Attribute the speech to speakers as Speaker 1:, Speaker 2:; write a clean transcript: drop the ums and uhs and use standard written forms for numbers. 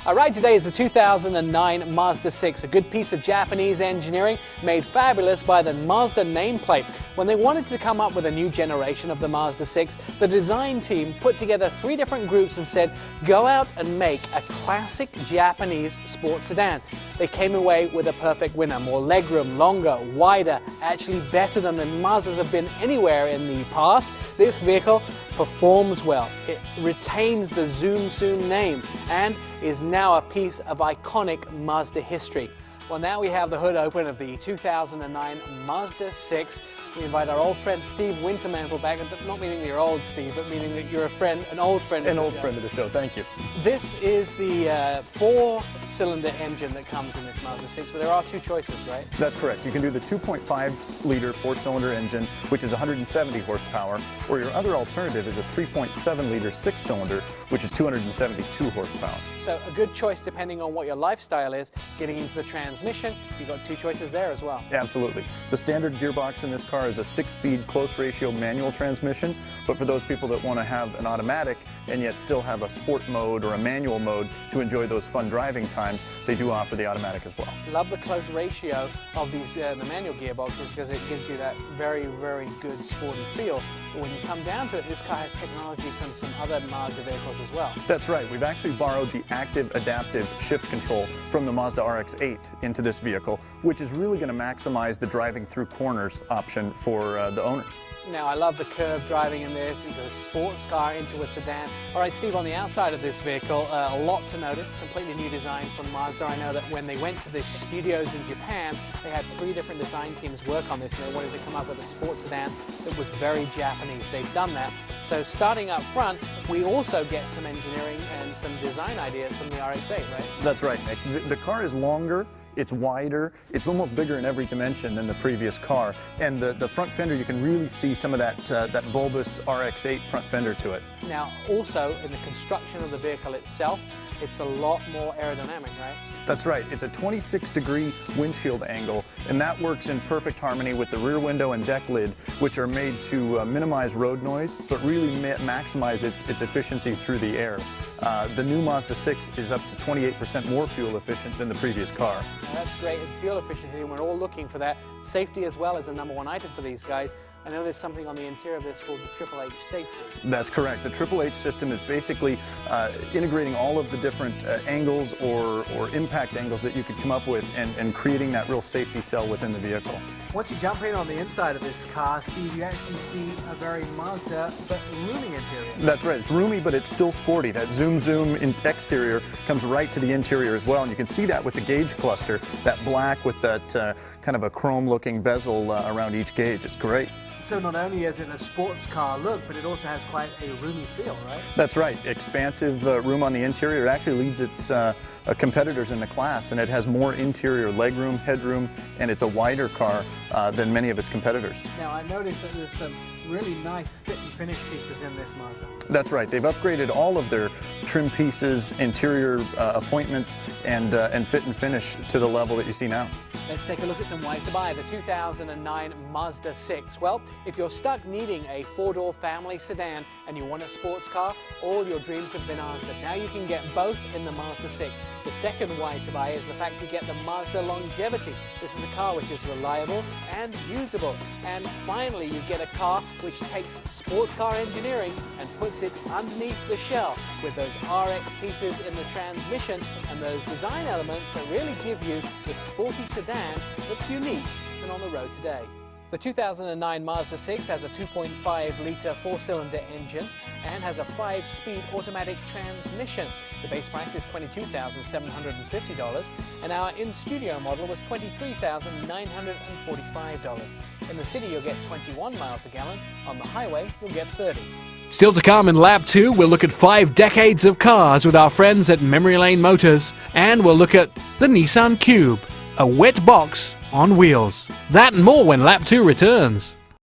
Speaker 1: Our ride today is the 2009 Mazda 6, a good piece of Japanese engineering made fabulous by the Mazda nameplate. When they wanted to come up with a new generation of the Mazda 6, the design team put together 3 different groups and said, go out and make a classic Japanese sports sedan. They came away with a perfect winner. More legroom, longer, wider, actually better than the Mazdas have been anywhere in the past. This vehicle performs well. It retains the Zoom Zoom name and is now a piece of iconic Mazda history. Well, now we have the hood open of the 2009 Mazda 6. We invite our old friend Steve Wintermantle back, not meaning that you're old, Steve, but meaning that you're a friend, an old friend of the show.
Speaker 2: Thank you.
Speaker 1: This is the 4-cylinder engine that comes in this Mazda 6, but there are 2 choices, right?
Speaker 2: That's correct. You can do the 2.5-liter 4-cylinder engine, which is 170 horsepower, or your other alternative is a 3.7-liter 6-cylinder, which is 272 horsepower.
Speaker 1: So a good choice depending on what your lifestyle is. Getting into the transmission, you've got 2 choices there as well.
Speaker 2: Absolutely. The standard gearbox in this car is a 6-speed close-ratio manual transmission, but for those people that want to have an automatic and yet still have a sport mode or a manual mode to enjoy those fun driving times, they do offer the automatic as well.
Speaker 1: Love the close ratio of these the manual gearboxes because it gives you that very, very good sporty feel. But when you come down to it, this car has technology from some other Mazda vehicles as well.
Speaker 2: That's right. We've actually borrowed the active adaptive shift control from the Mazda RX-8 into this vehicle, which is really going to maximize the driving through corners option for the owners.
Speaker 1: Now, I love the curve driving in this. It's a sports car into a sedan. All right, Steve, on the outside of this vehicle, a lot to notice. Completely new design from Mazda. I know that when they went to the studios in Japan, they had 3 different design teams work on this, and they wanted to come up with a sports sedan that was very Japanese. They've done that. So starting up front, we also get some engineering and some design ideas from the RX-8, right?
Speaker 2: That's right, Nick. The car is longer. It's wider, it's almost bigger in every dimension than the previous car. And the front fender, you can really see some of that bulbous RX-8 front fender to it.
Speaker 1: Now, also in the construction of the vehicle itself, it's a lot more aerodynamic, right?
Speaker 2: That's right. It's a 26-degree windshield angle, and that works in perfect harmony with the rear window and deck lid, which are made to minimize road noise, but really maximize its efficiency through the air. The new Mazda 6 is up to 28% more fuel efficient than the previous car.
Speaker 1: That's great. And fuel efficiency, and we're all looking for that. Safety as well is a #1 item for these guys. I know there's something on the interior of this called the Triple H safety.
Speaker 2: That's correct. The Triple H system is basically integrating all of the different angles or impact angles that you could come up with and creating that real safety cell within the vehicle.
Speaker 1: Once you jump in on the inside of this car, Steve, you actually see a very Mazda but roomy interior.
Speaker 2: That's right. It's roomy, but it's still sporty. That Zoom Zoom exterior comes right to the interior as well, and you can see that with the gauge cluster, that black with that kind of a chrome-looking bezel around each gauge. It's great.
Speaker 1: So not only is it a sports car look, but it also has quite a roomy feel, right?
Speaker 2: That's right. Expansive room on the interior. It actually leads its competitors in the class, and it has more interior legroom, headroom, and it's a wider car than many of its competitors.
Speaker 1: Now, I noticed that there's some really nice fit and finish pieces in this Mazda.
Speaker 2: That's right. They've upgraded all of their trim pieces, interior appointments, and fit and finish to the level that you see now.
Speaker 1: Let's take a look at some ways to buy the 2009 Mazda 6. Well, if you're stuck needing a 4-door family sedan and you want a sports car, all your dreams have been answered. Now you can get both in the Mazda 6. The second way to buy is the fact you get the Mazda Longevity. This is a car which is reliable and usable. And finally, you get a car which takes sports car engineering and puts it underneath the shell with those RX pieces in the transmission and those design elements that really give you the sporty sedan that's unique and on the road today. The 2009 Mazda 6 has a 2.5-liter 4-cylinder engine and has a 5-speed automatic transmission. The base price is $22,750 and our in-studio model was $23,945. In the city you'll get 21 miles a gallon, on the highway you'll get 30. Still to come in Lab 2, we'll look at 5 decades of cars with our friends at Memory Lane Motors, and we'll look at the Nissan Cube, a wet box on wheels. That and more when Lap 2 returns.